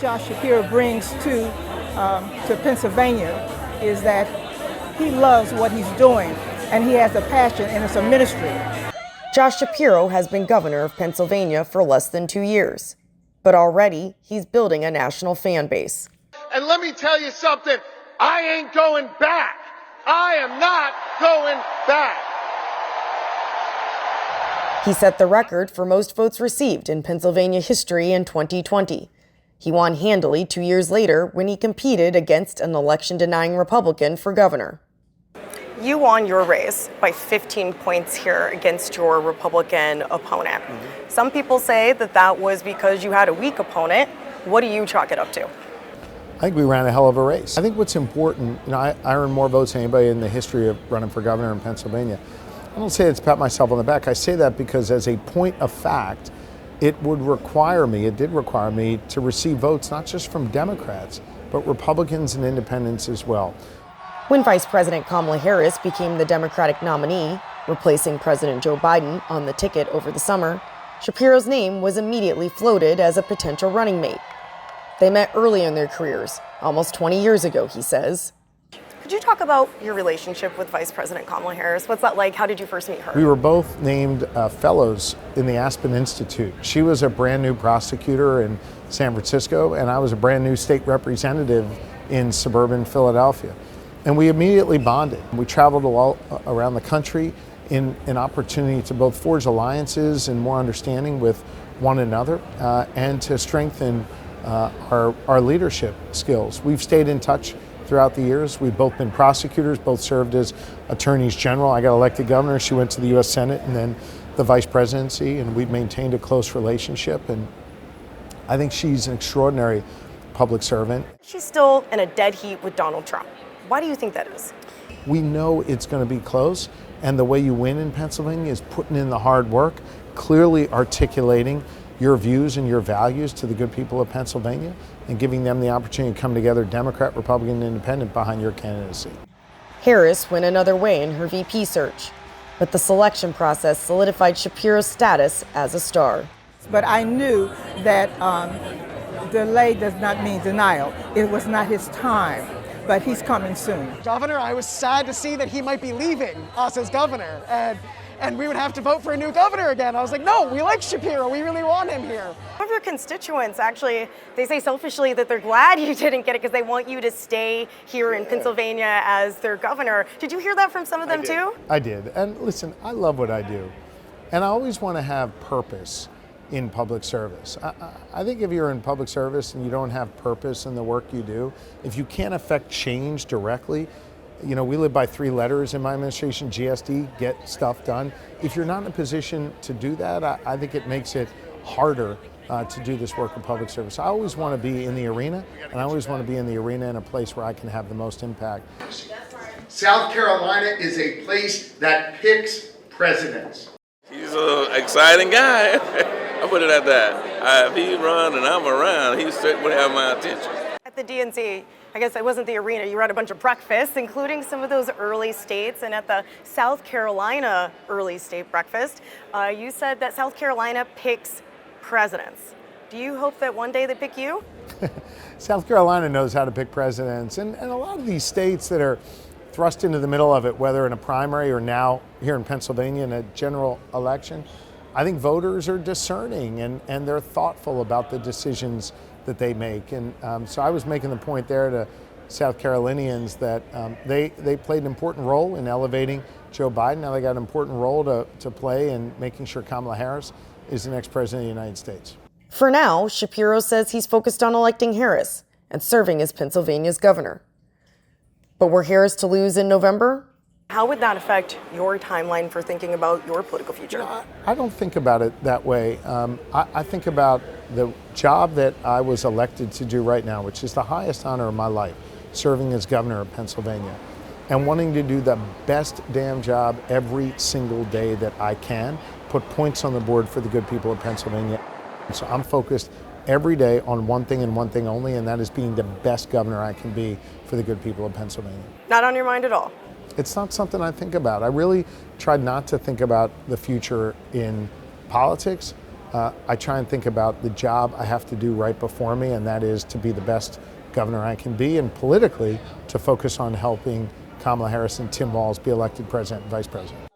Josh Shapiro brings to Pennsylvania is that he loves what he's doing, and he has a passion, and it's a ministry. Josh Shapiro has been governor of Pennsylvania for less than 2 years, but already he's building a national fan base. And let me tell you something, I ain't going back. I am not going back. He set the record for most votes received in Pennsylvania history in 2020. He won handily 2 years later when he competed against an election-denying Republican for governor. You won your race by 15 points here against your Republican opponent. Some people say that that was because you had a weak opponent. What do you chalk it up to? I think we ran a hell of a race. I think what's important, I earned more votes than anybody in the history of running for governor in Pennsylvania. I don't say it's pat myself on the back. I say that because as a point of fact, it did require me to receive votes not just from Democrats, but Republicans and independents as well. When Vice President Kamala Harris became the Democratic nominee, replacing President Joe Biden on the ticket over the summer, Shapiro's name was immediately floated as a potential running mate. They met early in their careers, almost 20 years ago, he says. Could you talk about your relationship with Vice President Kamala Harris? What's that like? How did you first meet her? We were both named fellows in the Aspen Institute. She was a brand new prosecutor in San Francisco, and I was a brand new state representative in suburban Philadelphia. And we immediately bonded. We traveled all around the country in an opportunity to both forge alliances and more understanding with one another and to strengthen our leadership skills. We've stayed in touch throughout the years. We've both been prosecutors, both served as attorneys general. I got elected governor, she went to the U.S. Senate and then the vice presidency, and we've maintained a close relationship. And I think she's an extraordinary public servant. She's still in a dead heat with Donald Trump. Why do you think that is? We know it's going to be close, and the way you win in Pennsylvania is putting in the hard work, clearly articulating your views and your values to the good people of Pennsylvania, and giving them the opportunity to come together, Democrat, Republican, and Independent, behind your candidacy. Harris went another way in her VP search, but the selection process solidified Shapiro's status as a star. But I knew that delay does not mean denial. It was not his time, but he's coming soon. Governor, I was sad to see that he might be leaving us as governor, and we would have to vote for a new governor again. I was like, no, we like Shapiro. We really want him here. Some of your constituents, actually, they say selfishly that they're glad you didn't get it because they want you to stay here in Pennsylvania as their governor. Did you hear that from some of them too? I did. And listen, I love what I do. And I always want to have purpose in public service. I think if you're in public service and you don't have purpose in the work you do, if you can't affect change directly, we live by 3 letters in my administration, GSD, get stuff done. If you're not in a position to do that, I think it makes it harder to do this work in public service. I always want to be in the arena, and I always want to be in the arena in a place where I can have the most impact. South Carolina is a place that picks presidents. He's an exciting guy. I'll put it at that. If he run and I'm around, he would have my attention. At the DNC, I guess it wasn't the arena, you were at a bunch of breakfasts, including some of those early states, and at the South Carolina early state breakfast, you said that South Carolina picks presidents. Do you hope that one day they pick you? South Carolina knows how to pick presidents, and a lot of these states that are thrust into the middle of it, whether in a primary or now here in Pennsylvania in a general election, I think voters are discerning and they're thoughtful about the decisions that they make. And so I was making the point there to South Carolinians that they played an important role in elevating Joe Biden. Now they got an important role to play in making sure Kamala Harris is the next president of the United States. For now, Shapiro says he's focused on electing Harris and serving as Pennsylvania's governor. But were Harris to lose in November, how would that affect your timeline for thinking about your political future? I don't think about it that way. I think about the job that I was elected to do right now, which is the highest honor of my life, serving as governor of Pennsylvania, and wanting to do the best damn job every single day that I can, put points on the board for the good people of Pennsylvania. So I'm focused every day on one thing and one thing only, and that is being the best governor I can be for the good people of Pennsylvania. Not on your mind at all? It's not something I think about. I really tried not to think about the future in politics I try and think about the job I have to do right before me, and that is to be the best governor I can be, and politically to focus on helping Kamala Harris and Tim Walz be elected president and vice president.